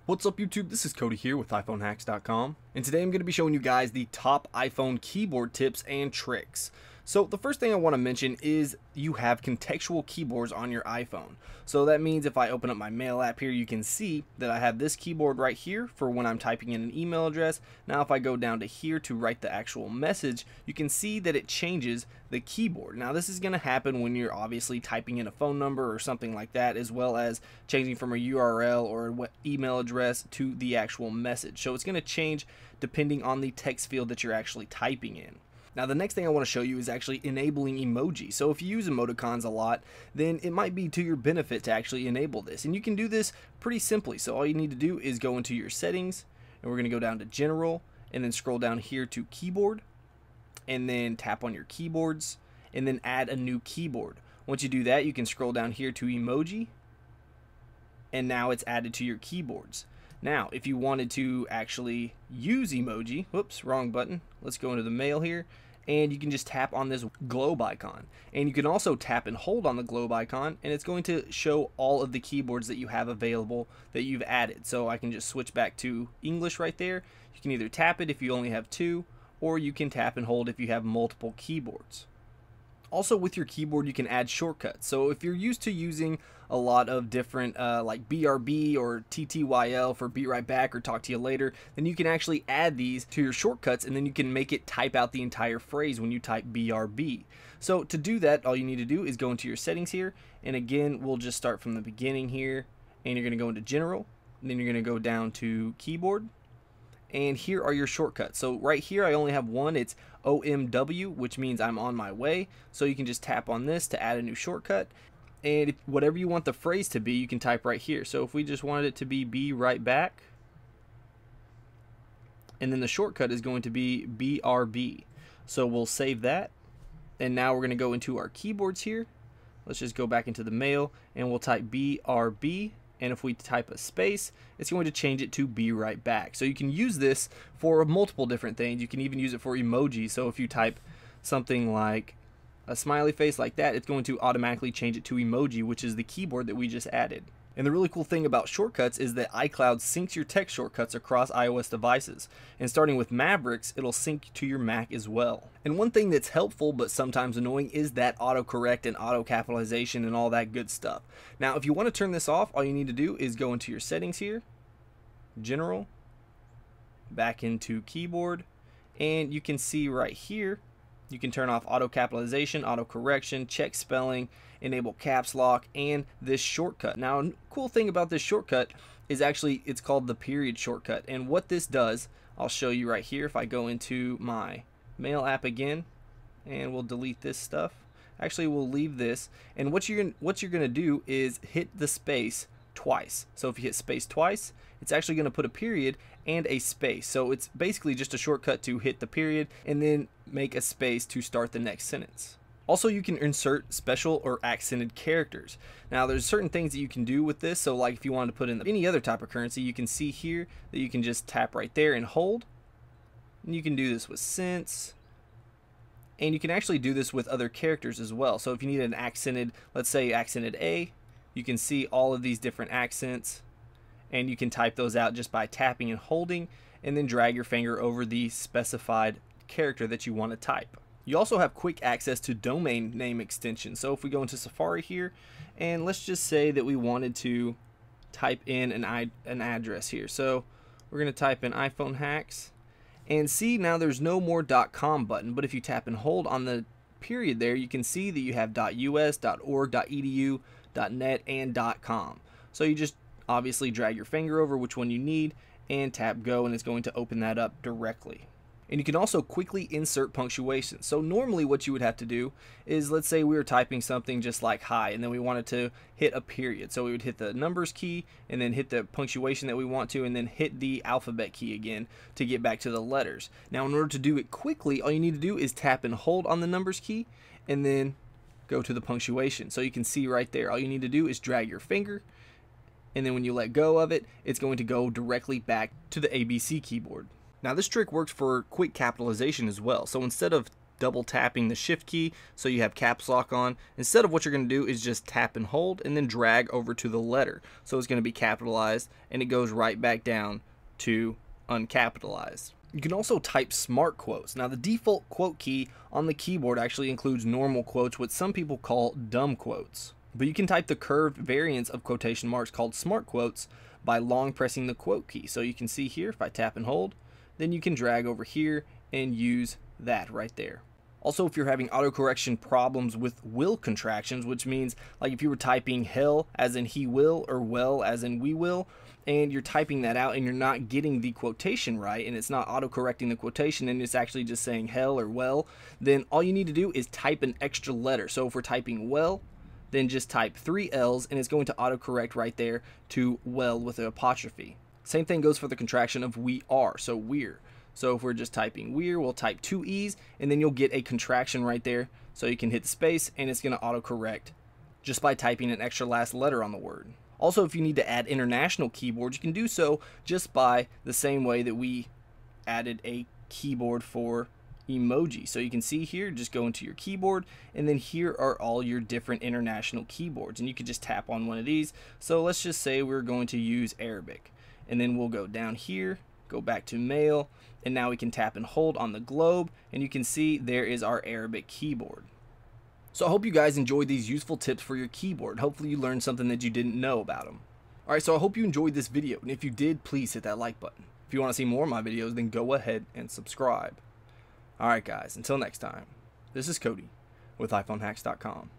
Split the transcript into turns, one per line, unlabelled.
What's up YouTube, this is Cody here with iPhoneHacks.com, and today I'm going to be showing you guys the top iPhone keyboard tips and tricks. So the first thing I want to mention is you have contextual keyboards on your iPhone. So that means if I open up my mail app here, you can see that I have this keyboard right here for when I'm typing in an email address. Now if I go down to here to write the actual message, you can see that it changes the keyboard. Now this is going to happen when you're obviously typing in a phone number or something like that, as well as changing from a URL or what email address to the actual message. So it's going to change depending on the text field that you're actually typing in. Now the next thing I want to show you is actually enabling emoji. So if you use emoticons a lot, then it might be to your benefit to actually enable this. And you can do this pretty simply. So all you need to do is go into your settings, and we're going to go down to general, and then scroll down here to keyboard, and then tap on your keyboards, and then add a new keyboard. Once you do that, you can scroll down here to emoji, and now it's added to your keyboards. Now, if you wanted to actually use emoji, whoops, wrong button. Let's go into the mail here, and you can just tap on this globe icon. And you can also tap and hold on the globe icon, and it's going to show all of the keyboards that you have available that you've added. So I can just switch back to English right there. You can either tap it if you only have two, or you can tap and hold if you have multiple keyboards. Also with your keyboard you can add shortcuts. So if you're used to using a lot of different like BRB or TTYL for be right back or talk to you later, then you can actually add these to your shortcuts, and then you can make it type out the entire phrase when you type BRB. So to do that, all you need to do is go into your settings here, and again we'll just start from the beginning here, and you're going to go into general, and then you're going to go down to keyboard. And here are your shortcuts. So right here I only have one. It's OMW, which means I'm on my way. So you can just tap on this to add a new shortcut. And whatever you want the phrase to be, you can type right here. So if we just wanted it to be right back, and then the shortcut is going to be BRB. So we'll save that. And now we're going to go into our keyboards here. Let's just go back into the mail, and we'll type BRB. And if we type a space, it's going to change it to be right back. So you can use this for multiple different things. You can even use it for emoji. So if you type something like a smiley face like that, it's going to automatically change it to emoji, which is the keyboard that we just added. And the really cool thing about shortcuts is that iCloud syncs your text shortcuts across iOS devices. And starting with Mavericks, it'll sync to your Mac as well. And one thing that's helpful but sometimes annoying is that autocorrect and auto capitalization and all that good stuff. Now, if you want to turn this off, all you need to do is go into your settings here, general, back into keyboard, and you can see right here, you can turn off auto capitalization, auto correction, check spelling, enable caps lock, and this shortcut. Now, a cool thing about this shortcut is actually it's called the period shortcut. And what this does, I'll show you right here. If I go into my mail app again, and we'll delete this stuff. Actually, we'll leave this. And what you're gonna do is hit the space twice. So if you hit space twice, it's actually going to put a period and a space. So it's basically just a shortcut to hit the period and then make a space to start the next sentence. Also, you can insert special or accented characters. Now there's certain things that you can do with this. So like if you wanted to put in any other type of currency, you can see here that you can just tap right there and hold. And you can do this with cents. And you can actually do this with other characters as well. So if you need an accented, let's say accented A, you can see all of these different accents, and you can type those out just by tapping and holding, and then drag your finger over the specified character that you want to type. You also have quick access to domain name extensions. So if we go into Safari here, and let's just say that we wanted to type in an address here. So we're going to type in iPhone hacks, and see now there's no more .com button, but if you tap and hold on the period there, you can see that you have .us, .org, .edu, .net, and .com. So you just obviously drag your finger over which one you need and tap go, and it's going to open that up directly. And you can also quickly insert punctuation. So normally what you would have to do is, let's say we were typing something just like hi, and then we wanted to hit a period. So we would hit the numbers key and then hit the punctuation that we want to, and then hit the alphabet key again to get back to the letters. Now in order to do it quickly, all you need to do is tap and hold on the numbers key and then go to the punctuation. So you can see right there, all you need to do is drag your finger, and then when you let go of it, it's going to go directly back to the ABC keyboard. Now this trick works for quick capitalization as well. So instead of double tapping the shift key so you have caps lock on. Instead of what you're going to do is just tap and hold and then drag over to the letter. So it's going to be capitalized and it goes right back down to uncapitalized. You can also type smart quotes. Now the default quote key on the keyboard actually includes normal quotes, what some people call dumb quotes. But you can type the curved variants of quotation marks called smart quotes by long pressing the quote key. So you can see here, if I tap and hold, then you can drag over here and use that right there. Also, if you're having autocorrection problems with will contractions, which means like if you were typing hell as in he will or well as in we will, and you're typing that out and you're not getting the quotation right and it's not autocorrecting the quotation and it's actually just saying hell or well, then all you need to do is type an extra letter. So if we're typing well, then just type 3 L's and it's going to autocorrect right there to well with an apostrophe. Same thing goes for the contraction of we are, so we're. So if we're just typing we're, we'll type 2 E's and then you'll get a contraction right there. So you can hit the space and it's going to autocorrect just by typing an extra last letter on the word. Also, if you need to add international keyboards, you can do so just by the same way that we added a keyboard for emoji. So you can see here, just go into your keyboard and then here are all your different international keyboards and you could just tap on one of these. So let's just say we're going to use Arabic and then we'll go down here, go back to mail, and now we can tap and hold on the globe and you can see there is our Arabic keyboard. So I hope you guys enjoyed these useful tips for your keyboard. Hopefully you learned something that you didn't know about them. Alright, so I hope you enjoyed this video, and if you did, please hit that like button. If you want to see more of my videos, then go ahead and subscribe. Alright guys, until next time, this is Cody with iPhoneHacks.com.